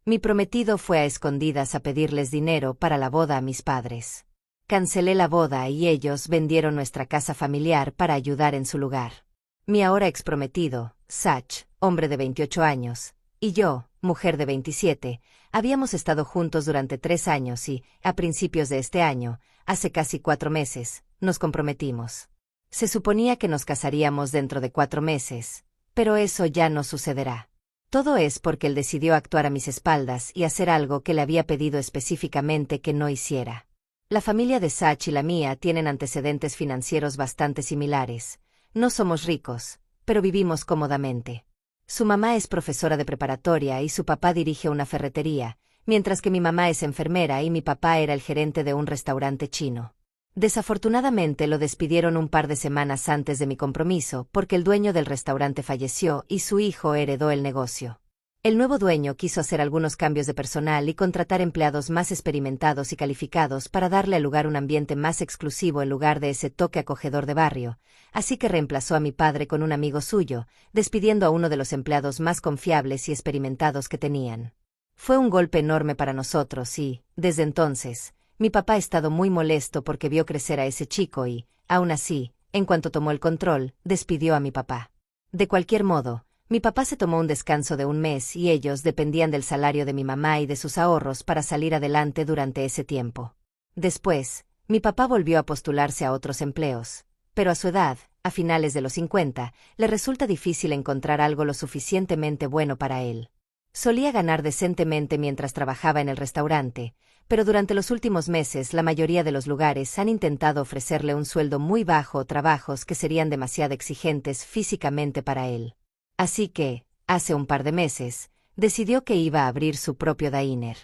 Mi prometido fue a escondidas a pedirles dinero para la boda a mis padres. Cancelé la boda y ellos vendieron nuestra casa familiar para ayudar en su lugar. Mi ahora exprometido, Sach, hombre de 28 años, y yo, mujer de 27, habíamos estado juntos durante 3 años y, a principios de este año, hace casi 4 meses, nos comprometimos. Se suponía que nos casaríamos dentro de 4 meses, pero eso ya no sucederá. Todo es porque él decidió actuar a mis espaldas y hacer algo que le había pedido específicamente que no hiciera. La familia de Sach y la mía tienen antecedentes financieros bastante similares. No somos ricos, pero vivimos cómodamente. Su mamá es profesora de preparatoria y su papá dirige una ferretería, mientras que mi mamá es enfermera y mi papá era el gerente de un restaurante chino. Desafortunadamente lo despidieron un par de semanas antes de mi compromiso porque el dueño del restaurante falleció y su hijo heredó el negocio. El nuevo dueño quiso hacer algunos cambios de personal y contratar empleados más experimentados y calificados para darle al lugar un ambiente más exclusivo en lugar de ese toque acogedor de barrio, así que reemplazó a mi padre con un amigo suyo, despidiendo a uno de los empleados más confiables y experimentados que tenían. Fue un golpe enorme para nosotros y, desde entonces, mi papá ha estado muy molesto porque vio crecer a ese chico y, aún así, en cuanto tomó el control, despidió a mi papá. De cualquier modo, mi papá se tomó un descanso de 1 mes y ellos dependían del salario de mi mamá y de sus ahorros para salir adelante durante ese tiempo. Después, mi papá volvió a postularse a otros empleos, pero a su edad, a finales de los 50, le resulta difícil encontrar algo lo suficientemente bueno para él. Solía ganar decentemente mientras trabajaba en el restaurante, pero durante los últimos meses la mayoría de los lugares han intentado ofrecerle un sueldo muy bajo o trabajos que serían demasiado exigentes físicamente para él. Así que, hace un par de meses, decidió que iba a abrir su propio diner.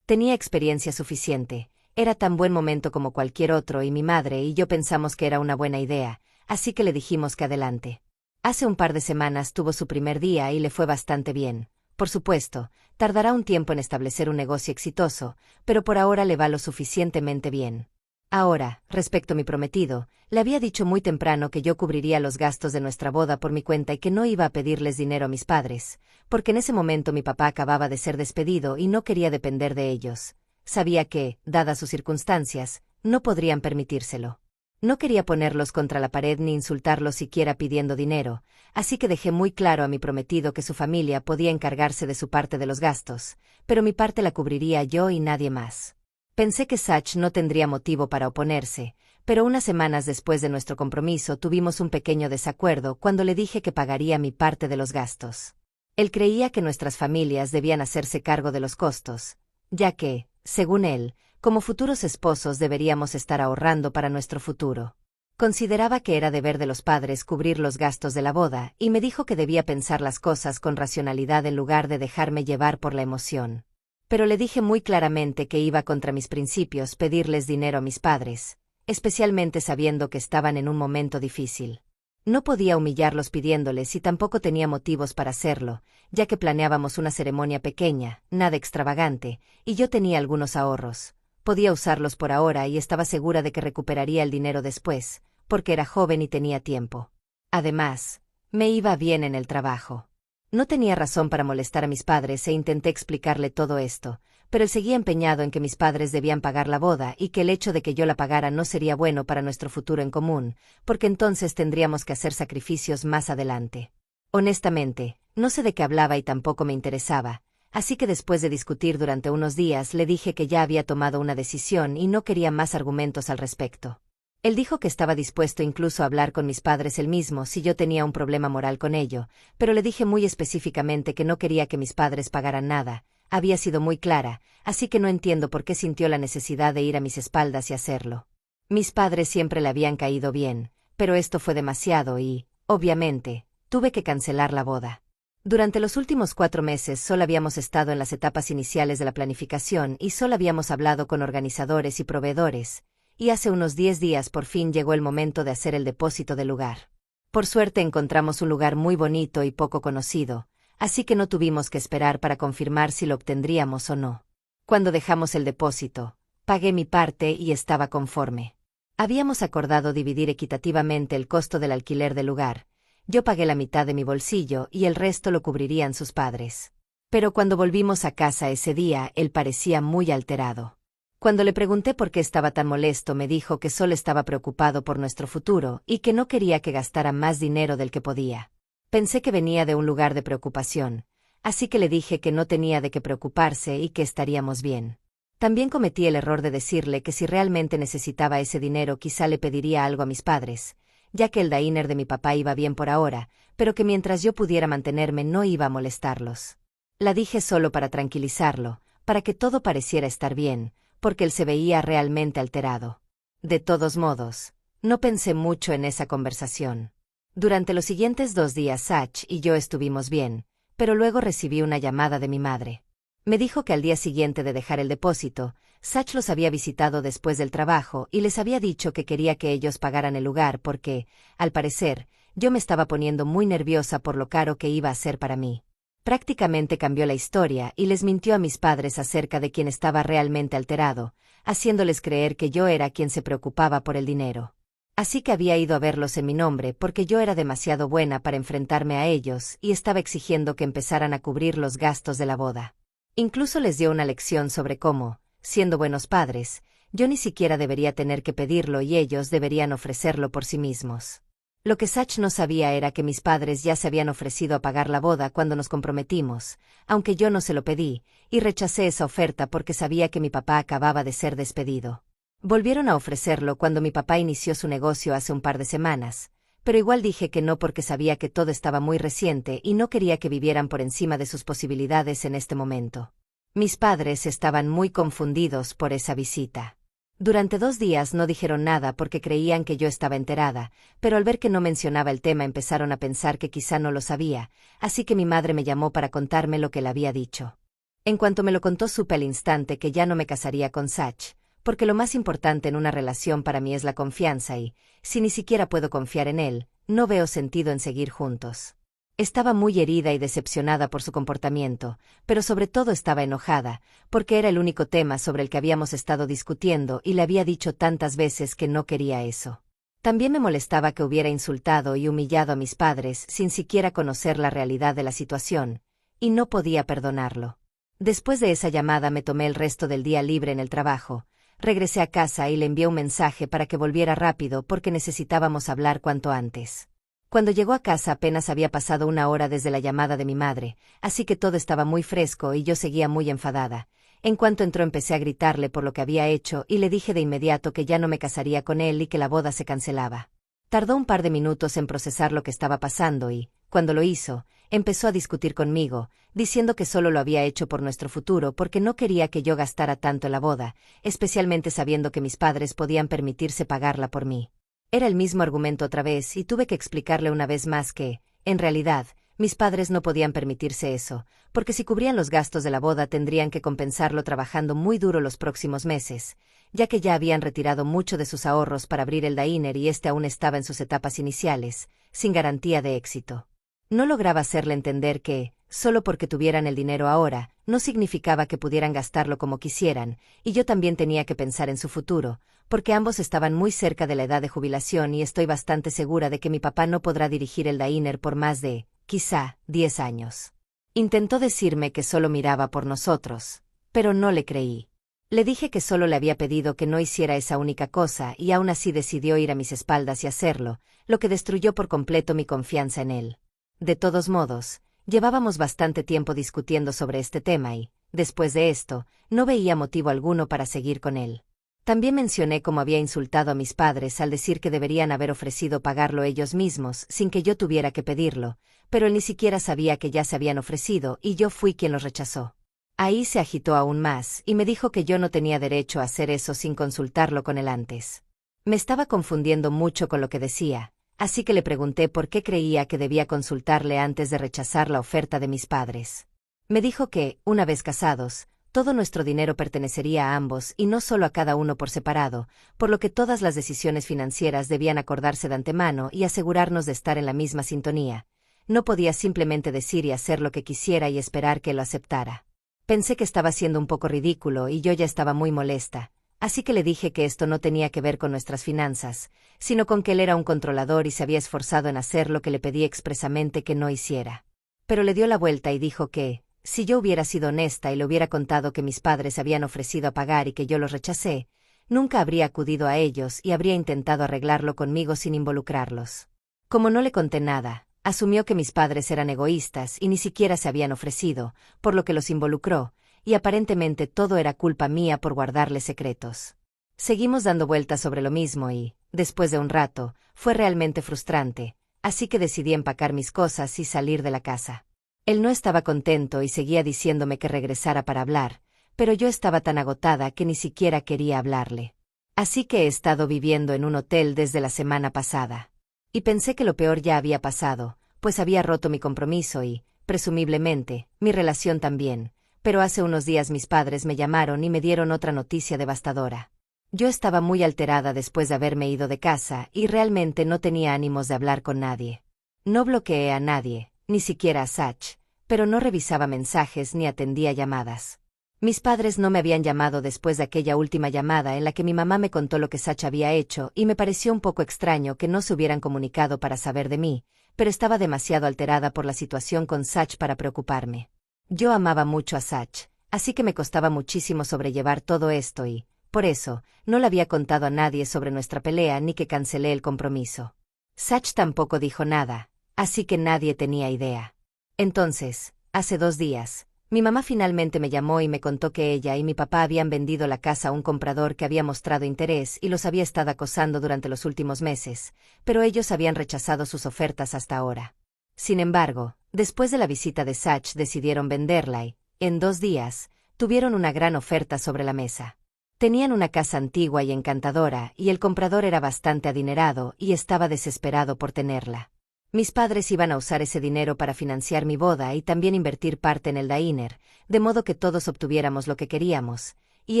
Tenía experiencia suficiente, era tan buen momento como cualquier otro y mi madre y yo pensamos que era una buena idea, así que le dijimos que adelante. Hace un par de semanas tuvo su primer día y le fue bastante bien. Por supuesto, tardará un tiempo en establecer un negocio exitoso, pero por ahora le va lo suficientemente bien. Ahora, respecto a mi prometido, le había dicho muy temprano que yo cubriría los gastos de nuestra boda por mi cuenta y que no iba a pedirles dinero a mis padres, porque en ese momento mi papá acababa de ser despedido y no quería depender de ellos. Sabía que, dadas sus circunstancias, no podrían permitírselo. No quería ponerlos contra la pared ni insultarlos siquiera pidiendo dinero, así que dejé muy claro a mi prometido que su familia podía encargarse de su parte de los gastos, pero mi parte la cubriría yo y nadie más. Pensé que Sach no tendría motivo para oponerse, pero unas semanas después de nuestro compromiso tuvimos un pequeño desacuerdo cuando le dije que pagaría mi parte de los gastos. Él creía que nuestras familias debían hacerse cargo de los costos, ya que, según él, como futuros esposos deberíamos estar ahorrando para nuestro futuro. Consideraba que era deber de los padres cubrir los gastos de la boda y me dijo que debía pensar las cosas con racionalidad en lugar de dejarme llevar por la emoción. Pero le dije muy claramente que iba contra mis principios pedirles dinero a mis padres, especialmente sabiendo que estaban en un momento difícil. No podía humillarlos pidiéndoles y tampoco tenía motivos para hacerlo, ya que planeábamos una ceremonia pequeña, nada extravagante, y yo tenía algunos ahorros. Podía usarlos por ahora y estaba segura de que recuperaría el dinero después, porque era joven y tenía tiempo. Además, me iba bien en el trabajo. No tenía razón para molestar a mis padres e intenté explicarle todo esto, pero él seguía empeñado en que mis padres debían pagar la boda y que el hecho de que yo la pagara no sería bueno para nuestro futuro en común, porque entonces tendríamos que hacer sacrificios más adelante. Honestamente, no sé de qué hablaba y tampoco me interesaba, así que después de discutir durante unos días le dije que ya había tomado una decisión y no quería más argumentos al respecto. Él dijo que estaba dispuesto incluso a hablar con mis padres él mismo si yo tenía un problema moral con ello, pero le dije muy específicamente que no quería que mis padres pagaran nada. Había sido muy clara, así que no entiendo por qué sintió la necesidad de ir a mis espaldas y hacerlo. Mis padres siempre le habían caído bien, pero esto fue demasiado y, obviamente, tuve que cancelar la boda. Durante los últimos 4 meses solo habíamos estado en las etapas iniciales de la planificación y solo habíamos hablado con organizadores y proveedores, y hace unos 10 días por fin llegó el momento de hacer el depósito del lugar. Por suerte encontramos un lugar muy bonito y poco conocido, así que no tuvimos que esperar para confirmar si lo obtendríamos o no. Cuando dejamos el depósito, pagué mi parte y estaba conforme. Habíamos acordado dividir equitativamente el costo del alquiler del lugar. Yo pagué la mitad de mi bolsillo y el resto lo cubrirían sus padres. Pero cuando volvimos a casa ese día, él parecía muy alterado. Cuando le pregunté por qué estaba tan molesto, me dijo que solo estaba preocupado por nuestro futuro y que no quería que gastara más dinero del que podía. Pensé que venía de un lugar de preocupación, así que le dije que no tenía de qué preocuparse y que estaríamos bien. También cometí el error de decirle que si realmente necesitaba ese dinero quizá le pediría algo a mis padres, ya que el diner de mi papá iba bien por ahora, pero que mientras yo pudiera mantenerme no iba a molestarlos. La dije solo para tranquilizarlo, para que todo pareciera estar bien, porque él se veía realmente alterado. De todos modos, no pensé mucho en esa conversación. Durante los siguientes 2 días Sach y yo estuvimos bien, pero luego recibí una llamada de mi madre. Me dijo que al día siguiente de dejar el depósito, Sach los había visitado después del trabajo y les había dicho que quería que ellos pagaran el lugar porque, al parecer, yo me estaba poniendo muy nerviosa por lo caro que iba a ser para mí. Prácticamente cambió la historia y les mintió a mis padres acerca de quién estaba realmente alterado, haciéndoles creer que yo era quien se preocupaba por el dinero. Así que había ido a verlos en mi nombre porque yo era demasiado buena para enfrentarme a ellos y estaba exigiendo que empezaran a cubrir los gastos de la boda. Incluso les dio una lección sobre cómo, siendo buenos padres, yo ni siquiera debería tener que pedirlo y ellos deberían ofrecerlo por sí mismos. Lo que Sach no sabía era que mis padres ya se habían ofrecido a pagar la boda cuando nos comprometimos, aunque yo no se lo pedí, y rechacé esa oferta porque sabía que mi papá acababa de ser despedido. Volvieron a ofrecerlo cuando mi papá inició su negocio hace un par de semanas, pero igual dije que no porque sabía que todo estaba muy reciente y no quería que vivieran por encima de sus posibilidades en este momento. Mis padres estaban muy confundidos por esa visita. Durante 2 días no dijeron nada porque creían que yo estaba enterada, pero al ver que no mencionaba el tema empezaron a pensar que quizá no lo sabía, así que mi madre me llamó para contarme lo que le había dicho. En cuanto me lo contó supe al instante que ya no me casaría con Sach, porque lo más importante en una relación para mí es la confianza y, si ni siquiera puedo confiar en él, no veo sentido en seguir juntos. Estaba muy herida y decepcionada por su comportamiento, pero sobre todo estaba enojada, porque era el único tema sobre el que habíamos estado discutiendo y le había dicho tantas veces que no quería eso. También me molestaba que hubiera insultado y humillado a mis padres sin siquiera conocer la realidad de la situación, y no podía perdonarlo. Después de esa llamada me tomé el resto del día libre en el trabajo, regresé a casa y le envié un mensaje para que volviera rápido porque necesitábamos hablar cuanto antes. Cuando llegó a casa apenas había pasado 1 hora desde la llamada de mi madre, así que todo estaba muy fresco y yo seguía muy enfadada. En cuanto entró empecé a gritarle por lo que había hecho y le dije de inmediato que ya no me casaría con él y que la boda se cancelaba. Tardó un par de minutos en procesar lo que estaba pasando y, cuando lo hizo, empezó a discutir conmigo, diciendo que solo lo había hecho por nuestro futuro porque no quería que yo gastara tanto en la boda, especialmente sabiendo que mis padres podían permitirse pagarla por mí. Era el mismo argumento otra vez y tuve que explicarle una vez más que, en realidad, mis padres no podían permitirse eso, porque si cubrían los gastos de la boda tendrían que compensarlo trabajando muy duro los próximos meses, ya que ya habían retirado mucho de sus ahorros para abrir el diner y este aún estaba en sus etapas iniciales, sin garantía de éxito. No lograba hacerle entender que, solo porque tuvieran el dinero ahora, no significaba que pudieran gastarlo como quisieran, y yo también tenía que pensar en su futuro, porque ambos estaban muy cerca de la edad de jubilación y estoy bastante segura de que mi papá no podrá dirigir el diner por más de, quizá, 10 años. Intentó decirme que solo miraba por nosotros, pero no le creí. Le dije que solo le había pedido que no hiciera esa única cosa y aún así decidió ir a mis espaldas y hacerlo, lo que destruyó por completo mi confianza en él. De todos modos, llevábamos bastante tiempo discutiendo sobre este tema y, después de esto, no veía motivo alguno para seguir con él. También mencioné cómo había insultado a mis padres al decir que deberían haber ofrecido pagarlo ellos mismos sin que yo tuviera que pedirlo, pero él ni siquiera sabía que ya se habían ofrecido y yo fui quien los rechazó. Ahí se agitó aún más y me dijo que yo no tenía derecho a hacer eso sin consultarlo con él antes. Me estaba confundiendo mucho con lo que decía, así que le pregunté por qué creía que debía consultarle antes de rechazar la oferta de mis padres. Me dijo que, una vez casados, todo nuestro dinero pertenecería a ambos y no solo a cada uno por separado, por lo que todas las decisiones financieras debían acordarse de antemano y asegurarnos de estar en la misma sintonía. No podía simplemente decir y hacer lo que quisiera y esperar que lo aceptara. Pensé que estaba siendo un poco ridículo y yo ya estaba muy molesta, así que le dije que esto no tenía que ver con nuestras finanzas, sino con que él era un controlador y se había esforzado en hacer lo que le pedí expresamente que no hiciera. Pero le dio la vuelta y dijo que, Si yo hubiera sido honesta y le hubiera contado que mis padres habían ofrecido a pagar y que yo los rechacé, nunca habría acudido a ellos y habría intentado arreglarlo conmigo sin involucrarlos. Como no le conté nada, asumió que mis padres eran egoístas y ni siquiera se habían ofrecido, por lo que los involucró, y aparentemente todo era culpa mía por guardarles secretos. Seguimos dando vueltas sobre lo mismo y, después de un rato, fue realmente frustrante, así que decidí empacar mis cosas y salir de la casa. Él no estaba contento y seguía diciéndome que regresara para hablar, pero yo estaba tan agotada que ni siquiera quería hablarle. Así que he estado viviendo en un hotel desde la semana pasada. Y pensé que lo peor ya había pasado, pues había roto mi compromiso y, presumiblemente, mi relación también, pero hace unos días mis padres me llamaron y me dieron otra noticia devastadora. Yo estaba muy alterada después de haberme ido de casa y realmente no tenía ánimos de hablar con nadie. No bloqueé a nadie, ni siquiera a Sach, pero no revisaba mensajes ni atendía llamadas. Mis padres no me habían llamado después de aquella última llamada en la que mi mamá me contó lo que Sach había hecho y me pareció un poco extraño que no se hubieran comunicado para saber de mí, pero estaba demasiado alterada por la situación con Sach para preocuparme. Yo amaba mucho a Sach, así que me costaba muchísimo sobrellevar todo esto y, por eso, no le había contado a nadie sobre nuestra pelea ni que cancelé el compromiso. Sach tampoco dijo nada, así que nadie tenía idea. Entonces, hace 2 días, mi mamá finalmente me llamó y me contó que ella y mi papá habían vendido la casa a un comprador que había mostrado interés y los había estado acosando durante los últimos meses, pero ellos habían rechazado sus ofertas hasta ahora. Sin embargo, después de la visita de Sach decidieron venderla y, en 2 días, tuvieron una gran oferta sobre la mesa. Tenían una casa antigua y encantadora y el comprador era bastante adinerado y estaba desesperado por tenerla. Mis padres iban a usar ese dinero para financiar mi boda y también invertir parte en el diner, de modo que todos obtuviéramos lo que queríamos, y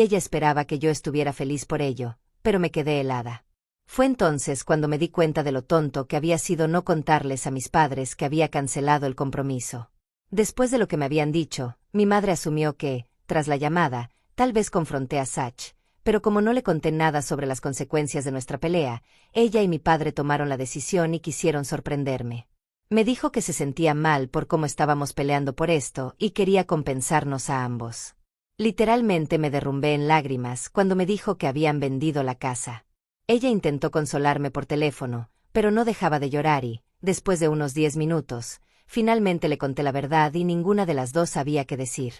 ella esperaba que yo estuviera feliz por ello, pero me quedé helada. Fue entonces cuando me di cuenta de lo tonto que había sido no contarles a mis padres que había cancelado el compromiso. Después de lo que me habían dicho, mi madre asumió que, tras la llamada, tal vez confronté a Sach, pero como no le conté nada sobre las consecuencias de nuestra pelea, ella y mi padre tomaron la decisión y quisieron sorprenderme. Me dijo que se sentía mal por cómo estábamos peleando por esto y quería compensarnos a ambos. Literalmente me derrumbé en lágrimas cuando me dijo que habían vendido la casa. Ella intentó consolarme por teléfono, pero no dejaba de llorar y, después de unos 10 minutos, finalmente le conté la verdad y ninguna de las dos sabía qué decir.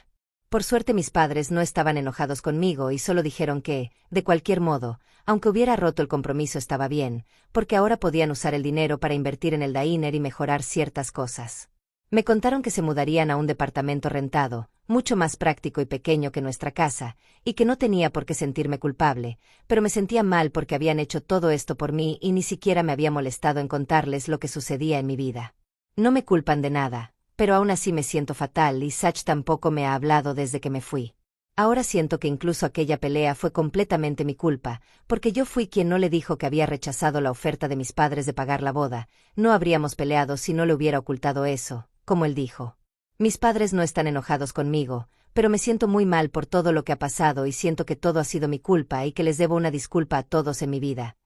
Por suerte mis padres no estaban enojados conmigo y solo dijeron que, de cualquier modo, aunque hubiera roto el compromiso estaba bien, porque ahora podían usar el dinero para invertir en el diner y mejorar ciertas cosas. Me contaron que se mudarían a un departamento rentado, mucho más práctico y pequeño que nuestra casa, y que no tenía por qué sentirme culpable, pero me sentía mal porque habían hecho todo esto por mí y ni siquiera me había molestado en contarles lo que sucedía en mi vida. No me culpan de nada, pero aún así me siento fatal y Sach tampoco me ha hablado desde que me fui. Ahora siento que incluso aquella pelea fue completamente mi culpa, porque yo fui quien no le dijo que había rechazado la oferta de mis padres de pagar la boda. No habríamos peleado si no le hubiera ocultado eso, como él dijo. Mis padres no están enojados conmigo, pero me siento muy mal por todo lo que ha pasado y siento que todo ha sido mi culpa y que les debo una disculpa a todos en mi vida.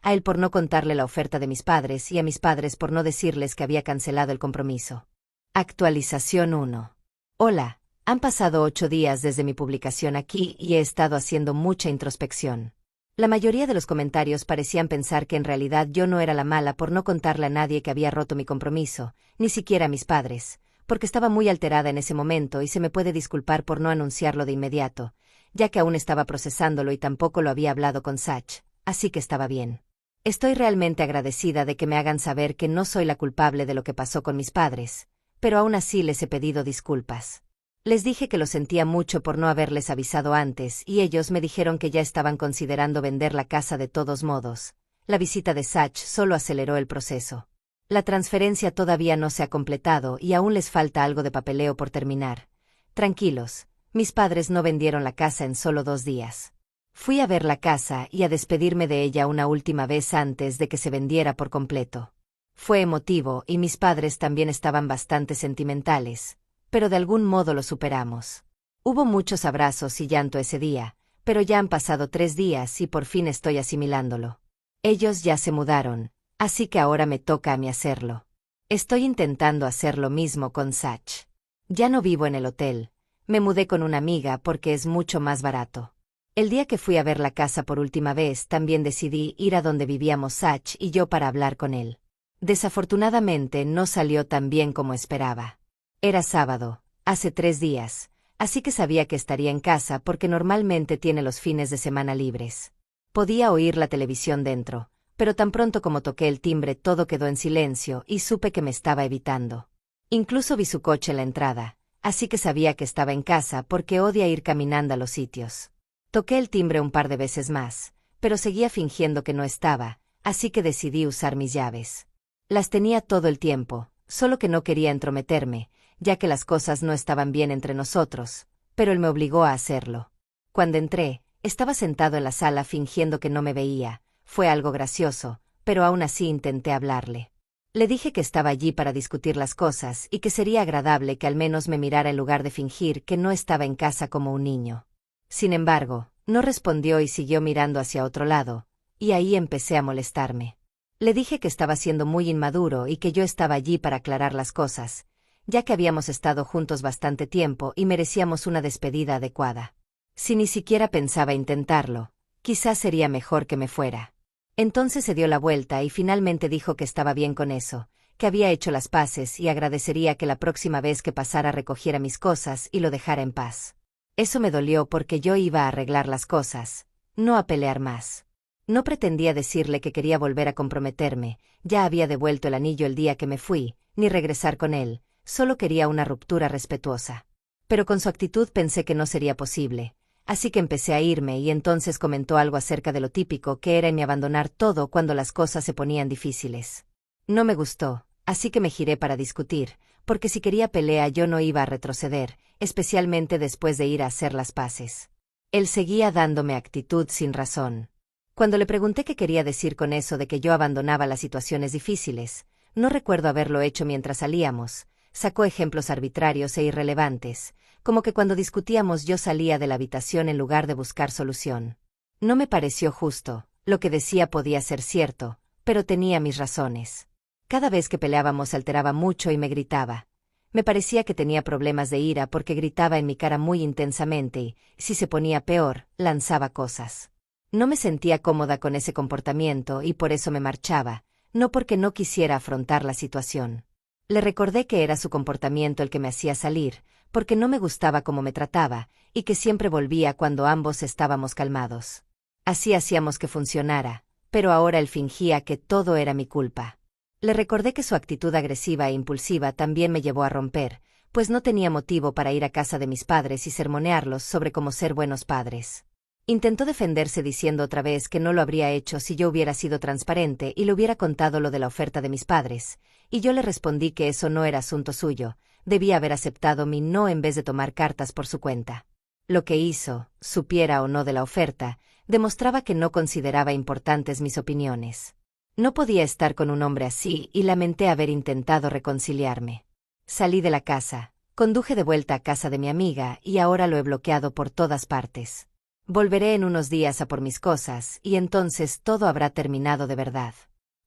A él por no contarle la oferta de mis padres y a mis padres por no decirles que había cancelado el compromiso. Actualización 1. Hola, han pasado 8 días desde mi publicación aquí y he estado haciendo mucha introspección. La mayoría de los comentarios parecían pensar que en realidad yo no era la mala por no contarle a nadie que había roto mi compromiso, ni siquiera a mis padres, porque estaba muy alterada en ese momento y se me puede disculpar por no anunciarlo de inmediato, ya que aún estaba procesándolo y tampoco lo había hablado con Sach, así que estaba bien. Estoy realmente agradecida de que me hagan saber que no soy la culpable de lo que pasó con mis padres, pero aún así les he pedido disculpas. Les dije que lo sentía mucho por no haberles avisado antes y ellos me dijeron que ya estaban considerando vender la casa de todos modos. La visita de Sach solo aceleró el proceso. La transferencia todavía no se ha completado y aún les falta algo de papeleo por terminar. Tranquilos, mis padres no vendieron la casa en solo 2 días. Fui a ver la casa y a despedirme de ella una última vez antes de que se vendiera por completo. Fue emotivo y mis padres también estaban bastante sentimentales, pero de algún modo lo superamos. Hubo muchos abrazos y llanto ese día, pero ya han pasado 3 días y por fin estoy asimilándolo. Ellos ya se mudaron, así que ahora me toca a mí hacerlo. Estoy intentando hacer lo mismo con Sach. Ya no vivo en el hotel. Me mudé con una amiga porque es mucho más barato. El día que fui a ver la casa por última vez también decidí ir a donde vivíamos Sach y yo para hablar con él. Desafortunadamente no salió tan bien como esperaba. Era sábado, hace 3 días, así que sabía que estaría en casa porque normalmente tiene los fines de semana libres. Podía oír la televisión dentro, pero tan pronto como toqué el timbre todo quedó en silencio y supe que me estaba evitando. Incluso vi su coche en la entrada, así que sabía que estaba en casa porque odia ir caminando a los sitios. Toqué el timbre un par de veces más, pero seguía fingiendo que no estaba, así que decidí usar mis llaves. Las tenía todo el tiempo, solo que no quería entrometerme, ya que las cosas no estaban bien entre nosotros, pero él me obligó a hacerlo. Cuando entré, estaba sentado en la sala fingiendo que no me veía. Fue algo gracioso, pero aún así intenté hablarle. Le dije que estaba allí para discutir las cosas y que sería agradable que al menos me mirara en lugar de fingir que no estaba en casa como un niño. Sin embargo, no respondió y siguió mirando hacia otro lado, y ahí empecé a molestarme. Le dije que estaba siendo muy inmaduro y que yo estaba allí para aclarar las cosas, ya que habíamos estado juntos bastante tiempo y merecíamos una despedida adecuada. Si ni siquiera pensaba intentarlo, quizás sería mejor que me fuera. Entonces se dio la vuelta y finalmente dijo que estaba bien con eso, que había hecho las paces y agradecería que la próxima vez que pasara recogiera mis cosas y lo dejara en paz. Eso me dolió porque yo iba a arreglar las cosas, no a pelear más. No pretendía decirle que quería volver a comprometerme, ya había devuelto el anillo el día que me fui, ni regresar con él, solo quería una ruptura respetuosa. Pero con su actitud pensé que no sería posible, así que empecé a irme y entonces comentó algo acerca de lo típico que era en mi abandonar todo cuando las cosas se ponían difíciles. No me gustó, así que me giré para discutir, porque si quería pelea yo no iba a retroceder, especialmente después de ir a hacer las paces. Él seguía dándome actitud sin razón. Cuando le pregunté qué quería decir con eso de que yo abandonaba las situaciones difíciles, no recuerdo haberlo hecho mientras salíamos, sacó ejemplos arbitrarios e irrelevantes, como que cuando discutíamos yo salía de la habitación en lugar de buscar solución. No me pareció justo, lo que decía podía ser cierto, pero tenía mis razones. Cada vez que peleábamos alteraba mucho y me gritaba. Me parecía que tenía problemas de ira porque gritaba en mi cara muy intensamente y, si se ponía peor, lanzaba cosas. No me sentía cómoda con ese comportamiento y por eso me marchaba, no porque no quisiera afrontar la situación. Le recordé que era su comportamiento el que me hacía salir, porque no me gustaba cómo me trataba, y que siempre volvía cuando ambos estábamos calmados. Así hacíamos que funcionara, pero ahora él fingía que todo era mi culpa. Le recordé que su actitud agresiva e impulsiva también me llevó a romper, pues no tenía motivo para ir a casa de mis padres y sermonearlos sobre cómo ser buenos padres. Intentó defenderse diciendo otra vez que no lo habría hecho si yo hubiera sido transparente y le hubiera contado lo de la oferta de mis padres, y yo le respondí que eso no era asunto suyo, debía haber aceptado mi no en vez de tomar cartas por su cuenta. Lo que hizo, supiera o no de la oferta, demostraba que no consideraba importantes mis opiniones. No podía estar con un hombre así y lamenté haber intentado reconciliarme. Salí de la casa, conduje de vuelta a casa de mi amiga y ahora lo he bloqueado por todas partes. Volveré en unos días a por mis cosas y entonces todo habrá terminado de verdad.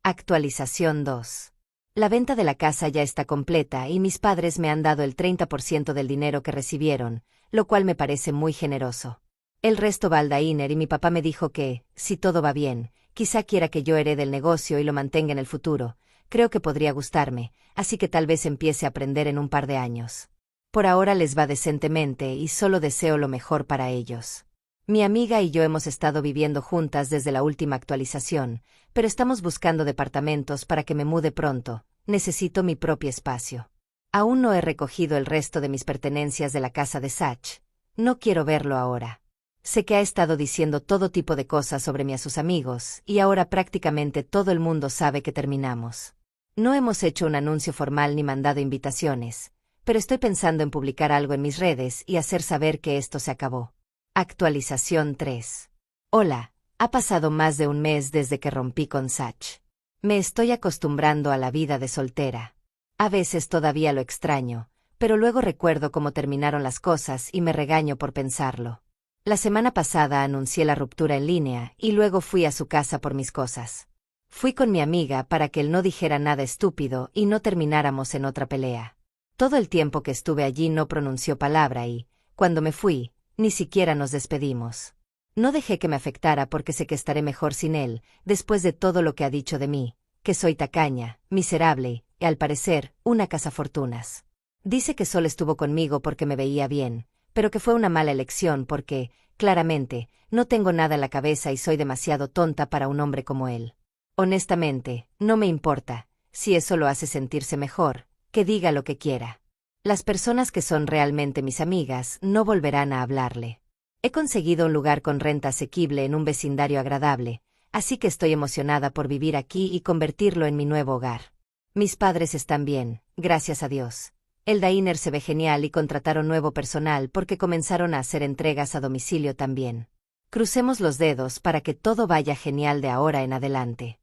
Actualización 2. La venta de la casa ya está completa y mis padres me han dado el 30% del dinero que recibieron, lo cual me parece muy generoso. El resto va al Dainer y mi papá me dijo que, si todo va bien, quizá quiera que yo herede el negocio y lo mantenga en el futuro. Creo que podría gustarme, así que tal vez empiece a aprender en un par de años. Por ahora les va decentemente y solo deseo lo mejor para ellos. Mi amiga y yo hemos estado viviendo juntas desde la última actualización, pero estamos buscando departamentos para que me mude pronto. Necesito mi propio espacio. Aún no he recogido el resto de mis pertenencias de la casa de Sach. No quiero verlo ahora. Sé que ha estado diciendo todo tipo de cosas sobre mí a sus amigos, y ahora prácticamente todo el mundo sabe que terminamos. No hemos hecho un anuncio formal ni mandado invitaciones, pero estoy pensando en publicar algo en mis redes y hacer saber que esto se acabó. Actualización 3. Hola, ha pasado más de un mes desde que rompí con Sach. Me estoy acostumbrando a la vida de soltera. A veces todavía lo extraño, pero luego recuerdo cómo terminaron las cosas y me regaño por pensarlo. La semana pasada anuncié la ruptura en línea y luego fui a su casa por mis cosas. Fui con mi amiga para que él no dijera nada estúpido y no termináramos en otra pelea. Todo el tiempo que estuve allí no pronunció palabra y, cuando me fui, ni siquiera nos despedimos. No dejé que me afectara porque sé que estaré mejor sin él, después de todo lo que ha dicho de mí, que soy tacaña, miserable, y al parecer, una cazafortunas. Dice que solo estuvo conmigo porque me veía bien, pero que fue una mala elección porque, claramente, no tengo nada en la cabeza y soy demasiado tonta para un hombre como él. Honestamente, no me importa, si eso lo hace sentirse mejor, que diga lo que quiera. Las personas que son realmente mis amigas no volverán a hablarle. He conseguido un lugar con renta asequible en un vecindario agradable, así que estoy emocionada por vivir aquí y convertirlo en mi nuevo hogar. Mis padres están bien, gracias a Dios. El diner se ve genial y contrataron nuevo personal porque comenzaron a hacer entregas a domicilio también. Crucemos los dedos para que todo vaya genial de ahora en adelante.